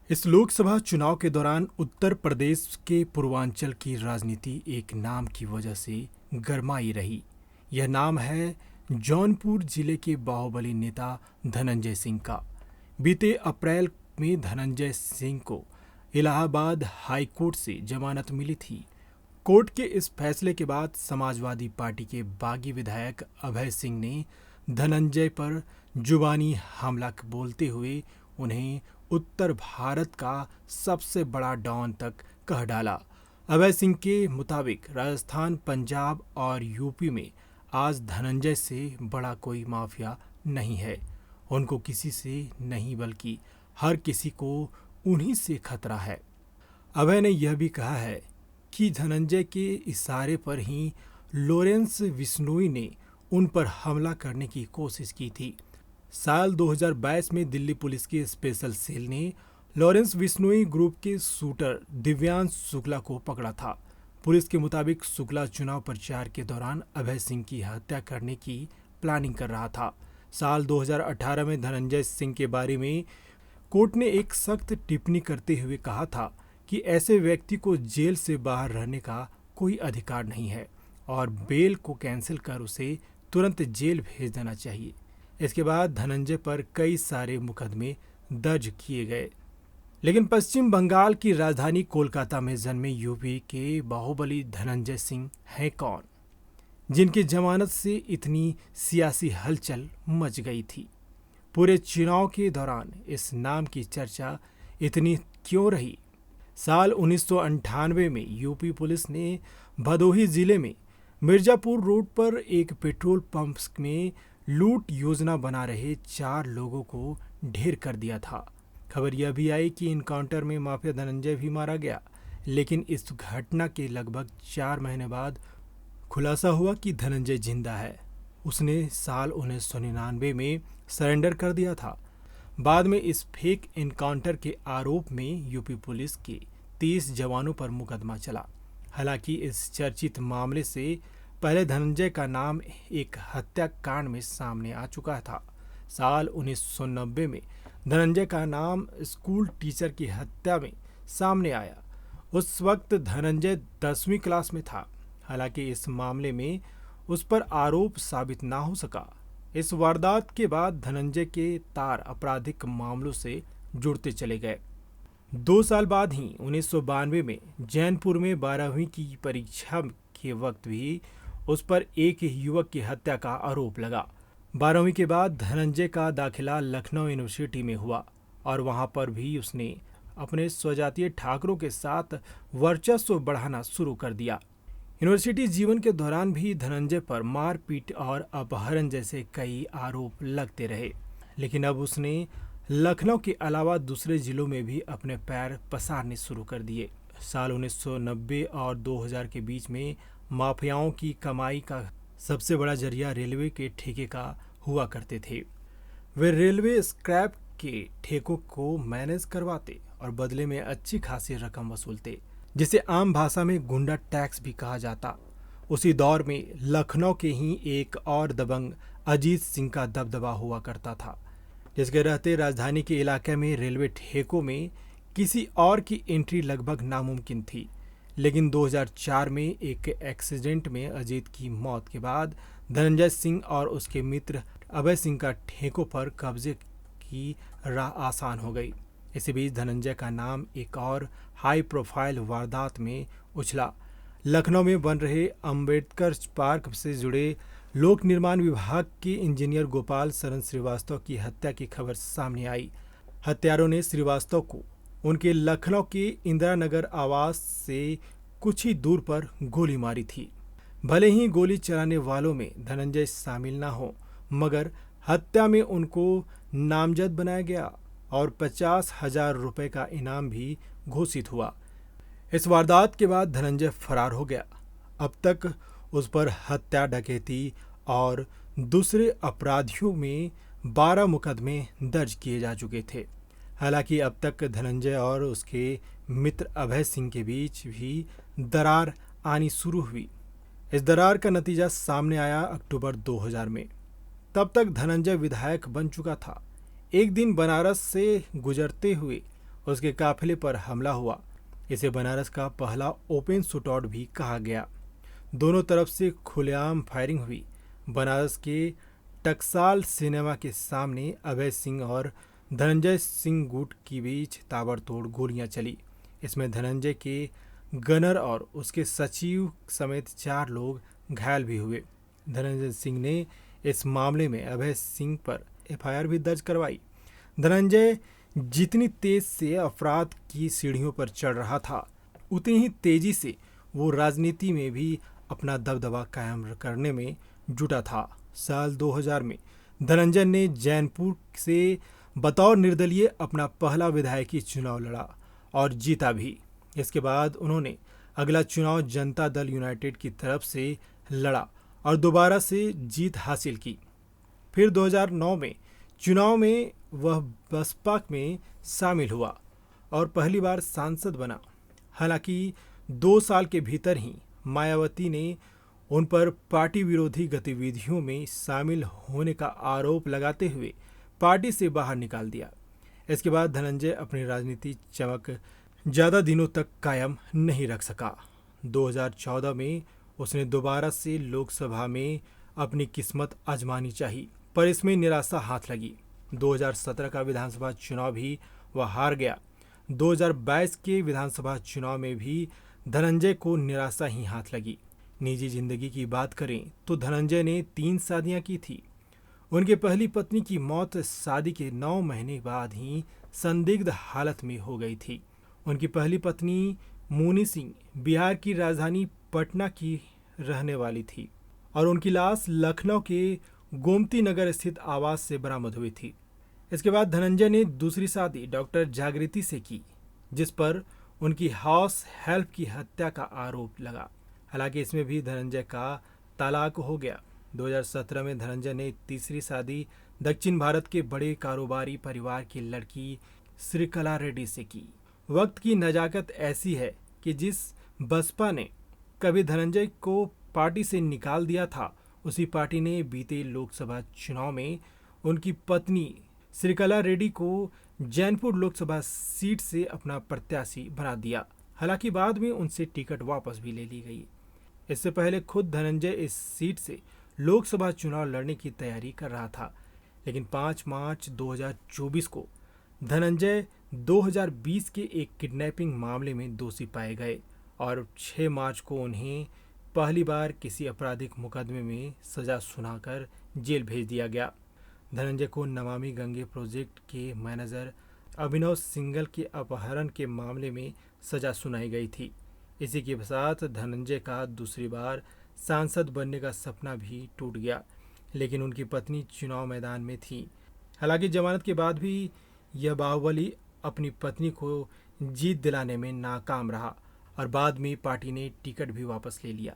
इस लोकसभा चुनाव के दौरान उत्तर प्रदेश के पूर्वांचल की राजनीति एक नाम की वजह से गरमाई रही। यह नाम है जौनपुर जिले के बाहुबली नेता धनंजय सिंह का। बीते अप्रैल में धनंजय सिंह को इलाहाबाद हाई कोर्ट से जमानत मिली थी। कोर्ट के इस फैसले के बाद समाजवादी पार्टी के बागी विधायक अभय सिंह ने धनंजय पर जुबानी हमला बोलते हुए उन्हें उत्तर भारत का सबसे बड़ा डॉन तक कह डाला। अभय सिंह के मुताबिक राजस्थान, पंजाब और यूपी में आज धनंजय से बड़ा कोई माफिया नहीं है। उनको किसी से नहीं बल्कि हर किसी को उन्हीं से खतरा है। अभय ने यह भी कहा है कि धनंजय के इशारे पर ही लॉरेंस बिश्नोई ने उन पर हमला करने की कोशिश की थी। साल 2022 में दिल्ली पुलिस की स्पेशल सेल ने लॉरेंस बिश्नोई ग्रुप के शूटर दिव्यांश शुक्ला को पकड़ा था। पुलिस के मुताबिक शुक्ला चुनाव प्रचार के दौरान अभय सिंह की हत्या करने की प्लानिंग कर रहा था। साल 2018 में धनंजय सिंह के बारे में कोर्ट ने एक सख्त टिप्पणी करते हुए कहा था कि ऐसे व्यक्ति को जेल से बाहर रहने का कोई अधिकार नहीं है और बेल को कैंसिल कर उसे तुरंत जेल भेज देना चाहिए। इसके बाद धनंजय पर कई सारे मुकदमे दर्ज किए गए। लेकिन पश्चिम बंगाल की राजधानी कोलकाता में जन्मे यूपी के बाहुबली धनंजय सिंह हैं कौन, जिनकी जमानत से इतनी सियासी हलचल मच गई थी। पूरे चुनाव के दौरान इस नाम की चर्चा इतनी क्यों रही? साल 1998 में यूपी पुलिस ने भदोही जिले में मिर्जापुर रोड पर एक पेट्रोल पंप में लूट योजना बना रहे 4 लोगों को ढेर कर दिया था। खबर यह भी आई कि इनकाउंटर में माफिया धनंजय भी मारा गया। लेकिन इस घटना के लगभग 4 महीने बाद खुलासा हुआ कि धनंजय जिंदा है। उसने साल 1999 में सरेंडर कर दिया था। बाद में इस फेक इनकाउंटर के आरोप में यूपी पुलिस के 30 जवानों पर मुकदमा चला। हालांकि इस चर्चित मामले से पहले धनंजय का नाम एक हत्याकांड में सामने आ चुका था। साल 1990 में धनंजय का नाम स्कूल टीचर की हत्या में सामने आया। उस वक्त धनंजय 10वीं क्लास में था। हालांकि इस मामले में उस पर आरोप साबित ना हो सका। इस वारदात के बाद धनंजय के तार आपराधिक मामलों से जुड़ते चले गए। 2 साल बाद ही 1992 में जैनपुर में 12वीं की परीक्षा के वक्त भी उस पर एक युवक की हत्या का आरोप लगा। 12वीं के बाद धनंजय का दाखिला लखनऊ यूनिवर्सिटी में हुआ और वहां पर भी उसने अपने स्वजातीय ठाकरों के साथ वर्चस्व बढ़ाना शुरू कर दिया। यूनिवर्सिटी जीवन के दौरान भी धनंजय पर मारपीट और अपहरण जैसे कई आरोप लगते रहे। लेकिन अब उसने लखनऊ के अलावा दूसरे जिलों में भी अपने पैर पसारने शुरू कर दिए। साल 1990 और 2000 के बीच में माफियाओं की कमाई का सबसे बड़ा जरिया रेलवे के ठेके का हुआ करते थे। वे रेलवे स्क्रैप के ठेकों को मैनेज करवाते और बदले में अच्छी खासी रकम वसूलते, जिसे आम भाषा में गुंडा टैक्स भी कहा जाता। उसी दौर में लखनऊ के ही एक और दबंग अजीत सिंह का दबदबा हुआ करता था, जिसके रहते राजधानी के इलाके में रेलवे ठेकों में किसी और की एंट्री लगभग नामुमकिन थी। लेकिन 2004 में एक एक्सीडेंट में अजीत की मौत के बाद धनंजय सिंह और उसके मित्र अभय सिंह का ठेकों पर कब्जे की राह आसान हो गई। इसी बीच धनंजय का नाम एक और हाई प्रोफाइल वारदात में उछला। लखनऊ में बन रहे अंबेडकर पार्क से जुड़े लोक निर्माण विभाग के इंजीनियर गोपाल शरण श्रीवास्तव की हत्या की खबर सामने आई। हत्यारों ने श्रीवास्तव को उनके लखनऊ के इंदिरा नगर आवास से कुछ ही दूर पर गोली मारी थी। भले ही गोली चलाने वालों में धनंजय शामिल ना हो, मगर हत्या में उनको नामजद बनाया गया और 50,000 रुपए का इनाम भी घोषित हुआ। इस वारदात के बाद धनंजय फरार हो गया। अब तक उस पर हत्या, डकैती और दूसरे अपराधियों में 12 मुकदमे दर्ज किए जा चुके थे। हालांकि अब तक धनंजय और उसके मित्र अभय सिंह के बीच भी दरार आनी शुरू हुई। इस दरार का नतीजा सामने आया अक्टूबर 2000 में। तब तक धनंजय विधायक बन चुका था। एक दिन बनारस से गुजरते हुए उसके काफिले पर हमला हुआ। इसे बनारस का पहला ओपन शूटआउट भी कहा गया। दोनों तरफ से खुलेआम फायरिंग हुई। बनारस के टकसाल सिनेमा के सामने अभय सिंह और धनंजय सिंह गुट के बीच ताबड़तोड़ गोलियां चली। इसमें धनंजय के गनर और उसके सचिव समेत 4 लोग घायल भी हुए। धनंजय सिंह ने इस मामले में अभय सिंह पर एफआईआर भी दर्ज करवाई। धनंजय जितनी तेज से अपराध की सीढ़ियों पर चढ़ रहा था, उतनी ही तेजी से वो राजनीति में भी अपना दबदबा कायम करने में जुटा था। साल 2000 में धनंजय ने जैनपुर से बतौर निर्दलीय अपना पहला विधायकी चुनाव लड़ा और जीता भी। इसके बाद उन्होंने अगला चुनाव जनता दल यूनाइटेड की तरफ से लड़ा और दोबारा से जीत हासिल की। फिर 2009 में चुनाव में वह बसपा में शामिल हुआ और पहली बार सांसद बना। हालांकि 2 साल के भीतर ही मायावती ने उन पर पार्टी विरोधी गतिविधियों में शामिल होने का आरोप लगाते हुए पार्टी से बाहर निकाल दिया। इसके बाद धनंजय अपनी राजनीति चमक ज़्यादा दिनों तक कायम नहीं रख सका। 2014 में उसने दोबारा से लोकसभा में अपनी किस्मत आजमानी चाहिए, पर इसमें निराशा हाथ लगी। 2017 का विधानसभा चुनाव भी वह हार गया। 2022 के विधानसभा चुनाव में भी धनंजय को निराशा ही हाथ लगी। निजी जिंदगी की बात करें तो धनंजय ने 3 शादियां की थी। उनकी पहली पत्नी की मौत शादी के 9 महीने बाद ही संदिग्ध हालत में हो गई थी। उनकी पहली पत्नी मोनी सिंह बिहार की राजधानी पटना की रहने वाली थी और उनकी लाश लखनऊ के गोमती नगर स्थित आवास से बरामद हुई थी। इसके बाद धनंजय ने दूसरी शादी डॉक्टर जागृति से की, जिस पर उनकी हाउस हेल्प की हत्या का आरोप लगा। हालांकि इसमें भी धनंजय का तलाक हो गया। 2017 में धनंजय ने तीसरी शादी दक्षिण भारत के बड़े कारोबारी परिवार की लड़की श्रीकला रेड्डी से की। वक्त की नजाकत ऐसी है कि जिस बसपा ने कभी धनंजय को पार्टी से निकाल दिया था, उसी पार्टी ने बीते लोकसभा चुनाव में उनकी पत्नी श्रीकला रेड्डी को जैनपुर लोकसभा सीट से अपना प्रत्याशी बना दिया। हालांकि बाद में उनसे टिकट वापस भी ले ली गई। इससे पहले खुद धनंजय इस सीट से लोकसभा चुनाव लड़ने की तैयारी कर रहा था, लेकिन 5 मार्च 2024 को धनंजय 2020 के एक किडनैपिंग मामले में दोषी पाए गए और 6 मार्च को उन्हें पहली बार किसी आपराधिक मुकदमे में सजा सुनाकर जेल भेज दिया गया। धनंजय को नमामि गंगे प्रोजेक्ट के मैनेजर अभिनव सिंघल के अपहरण के मामले में सजा सुनाई गई थी। इसी के साथ धनंजय का दूसरी बार सांसद बनने का सपना भी टूट गया, लेकिन उनकी पत्नी चुनाव मैदान में थी। हालांकि जमानत के बाद भी यह बाहुबली अपनी पत्नी को जीत दिलाने में नाकाम रहा और बाद में पार्टी ने टिकट भी वापस ले लिया।